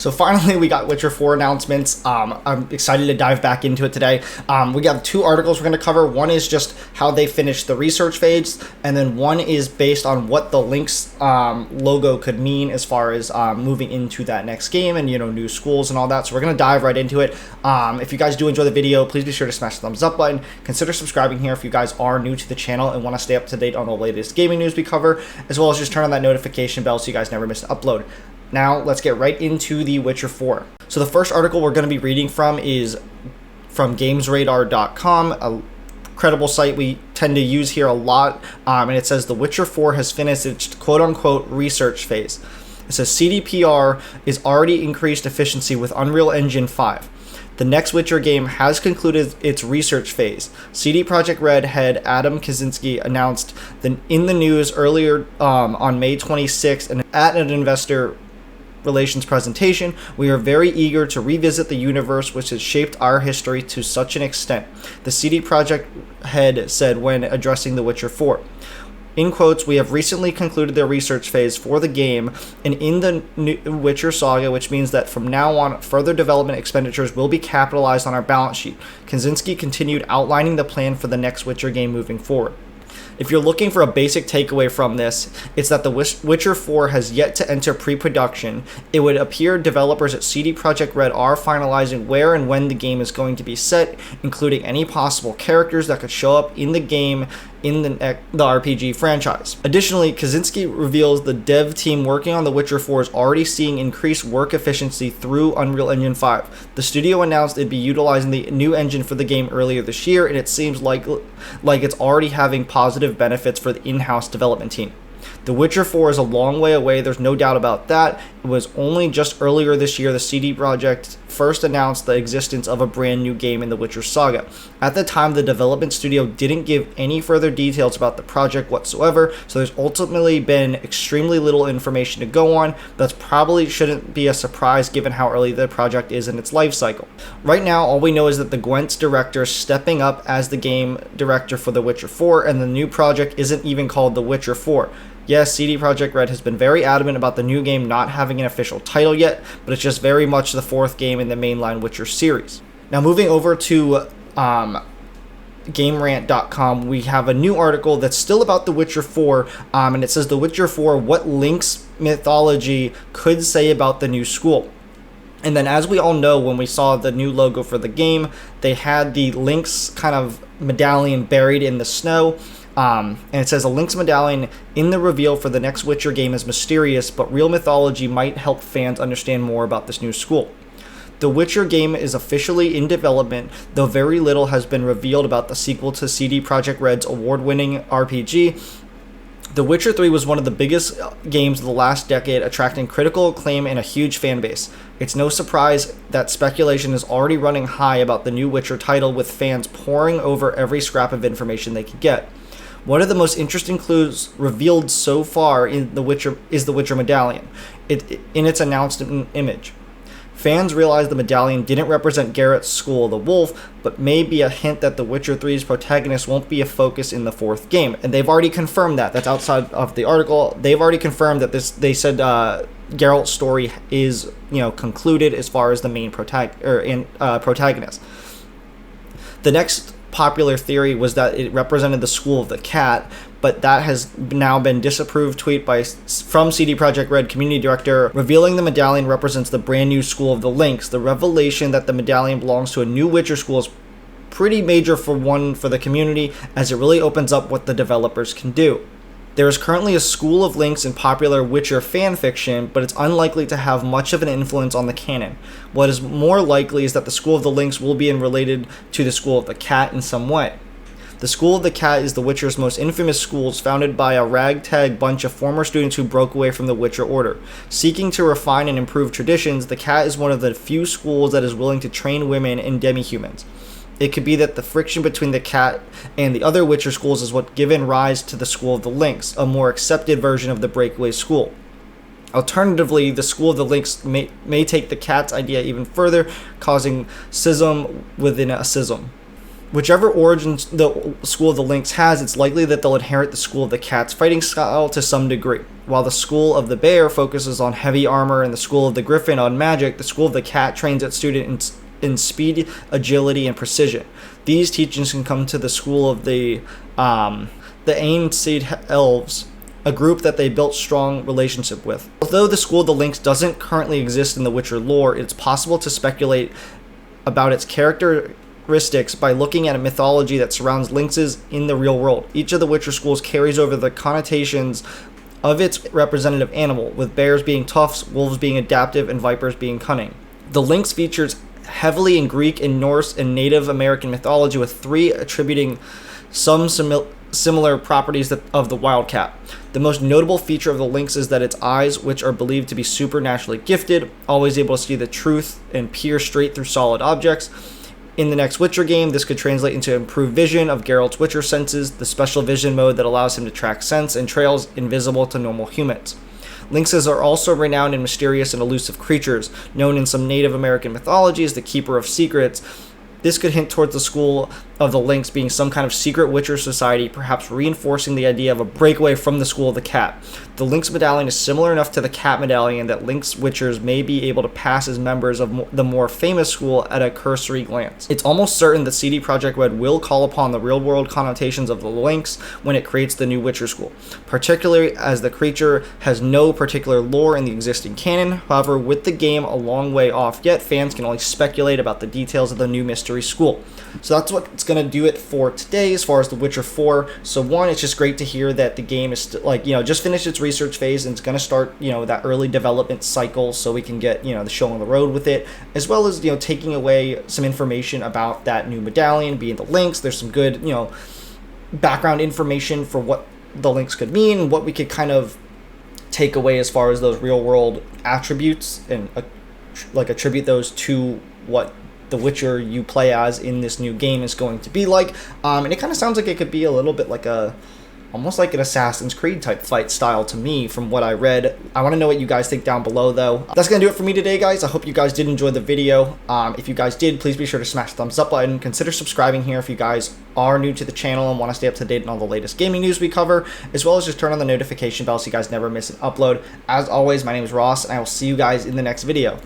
So finally, we got Witcher 4 announcements. I'm excited to dive back into it today. We got two articles we're going to cover. One is just how they finished the research phase, and then one is based on what the Lynx logo could mean as far as moving into that next game and, new schools and all that. So we're going to dive right into it. If you guys do enjoy the video, please be sure to smash the thumbs up button. Consider subscribing here if you guys are new to the channel and want to stay up to date on the latest gaming news we cover, as well as just turn on that notification bell so you guys never miss an upload. Now, let's get right into The Witcher 4. So the first article we're going to be reading from is from GamesRadar.com, a credible site we tend to use here a lot, and it says The Witcher 4 has finished its quote-unquote research phase. It says CDPR is already increased efficiency with Unreal Engine 5. The next Witcher game has concluded its research phase. CD Projekt Red head Adam Kaczynski announced in the news earlier on May 26th and at an investor relations presentation, "We are very eager to revisit the universe which has shaped our history to such an extent," the CD Projekt head said when addressing The Witcher 4. In quotes, "We have recently concluded the research phase for the game and in the new Witcher saga, which means that from now on, further development expenditures will be capitalized on our balance sheet." Kaczynski continued outlining the plan for the next Witcher game moving forward. If you're looking for a basic takeaway from this, it's that The Witcher 4 has yet to enter pre-production. It would appear developers at CD Projekt Red are finalizing where and when the game is going to be set, including any possible characters that could show up in the game in the RPG franchise. Additionally, Kaczynski reveals the dev team working on The Witcher 4 is already seeing increased work efficiency through Unreal Engine 5. The studio announced it'd be utilizing the new engine for the game earlier this year, and it seems like it's already having positive benefits for the in-house development team. The Witcher 4 is a long way away, there's no doubt about that. It was only just earlier this year the CD Projekt first announced the existence of a brand new game in the Witcher saga. At the time, the development studio didn't give any further details about the project whatsoever, so there's ultimately been extremely little information to go on. That probably shouldn't be a surprise given how early the project is in its life cycle. Right now, all we know is that the Gwent's director is stepping up as the game director for The Witcher 4, and the new project isn't even called The Witcher 4. Yes, CD Projekt Red has been very adamant about the new game not having an official title yet, but it's just very much the fourth game in the mainline Witcher series. Now moving over to GameRant.com, we have a new article that's still about The Witcher 4, and it says The Witcher 4, what Lynx mythology could say about the new school. And then as we all know, when we saw the new logo for the game, they had the Lynx kind of medallion buried in the snow. And it says a Lynx medallion in the reveal for the next Witcher game is mysterious, but real mythology might help fans understand more about this new school. The Witcher game is officially in development, though very little has been revealed about the sequel to CD Projekt Red's award-winning RPG. The Witcher 3 was one of the biggest games of the last decade, attracting critical acclaim and a huge fan base. It's no surprise that speculation is already running high about the new Witcher title, with fans poring over every scrap of information they could get. One of the most interesting clues revealed so far in The Witcher is the Witcher medallion in its announced image. Fans realize the medallion didn't represent Geralt's School of the Wolf, but may be a hint that The Witcher 3's protagonist won't be a focus in the fourth game. And they've already confirmed that. That's outside of the article. They've already confirmed that they said Geralt's story is concluded as far as the main protagonist. The next popular theory was that it represented the School of the Cat, but that has now been disapproved tweet from CD Projekt Red community director revealing the medallion represents the brand new School of the Lynx. The revelation that the medallion belongs to a new Witcher school is pretty major for the community, as it really opens up what the developers can do. There is currently a School of Lynx in popular Witcher fanfiction, but it's unlikely to have much of an influence on the canon. What is more likely is that the School of the Lynx will be related to the School of the Cat in some way. The School of the Cat is The Witcher's most infamous schools, founded by a ragtag bunch of former students who broke away from the Witcher Order. Seeking to refine and improve traditions, the Cat is one of the few schools that is willing to train women and demi-humans. It could be that the friction between the Cat and the other Witcher schools is what given rise to the School of the Lynx, a more accepted version of the breakaway school. Alternatively, the School of the Lynx may take the Cat's idea even further, causing schism within a schism. Whichever origins the School of the Lynx has, it's likely that they'll inherit the School of the Cat's fighting style to some degree. While the School of the Bear focuses on heavy armor and the School of the Griffin on magic, the School of the Cat trains its students in speed, agility, and precision. These teachings can come to the School of the Ainseed Elves, a group that they built strong relationship with. Although the School of the Lynx doesn't currently exist in the Witcher lore, it's possible to speculate about its characteristics by looking at a mythology that surrounds lynxes in the real world. Each of the Witcher schools carries over the connotations of its representative animal, with bears being toughs, wolves being adaptive, and vipers being cunning. The lynx features heavily in Greek and Norse and Native American mythology, with 3 attributing some similar properties of the wildcat. The most notable feature of the lynx is that its eyes, which are believed to be supernaturally gifted, always able to see the truth and peer straight through solid objects. In the next Witcher game, this could translate into improved vision of Geralt's Witcher senses, the special vision mode that allows him to track scents and trails invisible to normal humans. Lynxes are also renowned and mysterious and elusive creatures, known in some Native American mythology as the Keeper of Secrets. This could hint towards the School of the Lynx being some kind of secret Witcher society, perhaps reinforcing the idea of a breakaway from the School of the Cat. The Lynx medallion is similar enough to the Cat medallion that Lynx Witchers may be able to pass as members of the more famous school at a cursory glance. It's almost certain that CD Projekt Red will call upon the real-world connotations of the Lynx when it creates the new Witcher school, particularly as the creature has no particular lore in the existing canon. However, with the game a long way off yet, fans can only speculate about the details of the new mystery school. So that's what's going to do it for today as far as The Witcher 4. So one, it's just great to hear that the game is just finished its research phase and it's going to start, that early development cycle so we can get, the show on the road with it, as well as, taking away some information about that new medallion being the Lynx. There's some good, background information for what the Lynx could mean, what we could kind of take away as far as those real world attributes and attribute those to what the Witcher you play as in this new game is going to be like. And it kind of sounds like it could be a little bit like almost like an Assassin's Creed type fight style to me from what I read. I want to know what you guys think down below though. That's going to do it for me today, guys. I hope you guys did enjoy the video. If you guys did, please be sure to smash the thumbs up button. Consider subscribing here if you guys are new to the channel and want to stay up to date on all the latest gaming news we cover, as well as just turn on the notification bell so you guys never miss an upload. As always, my name is Ross and I will see you guys in the next video.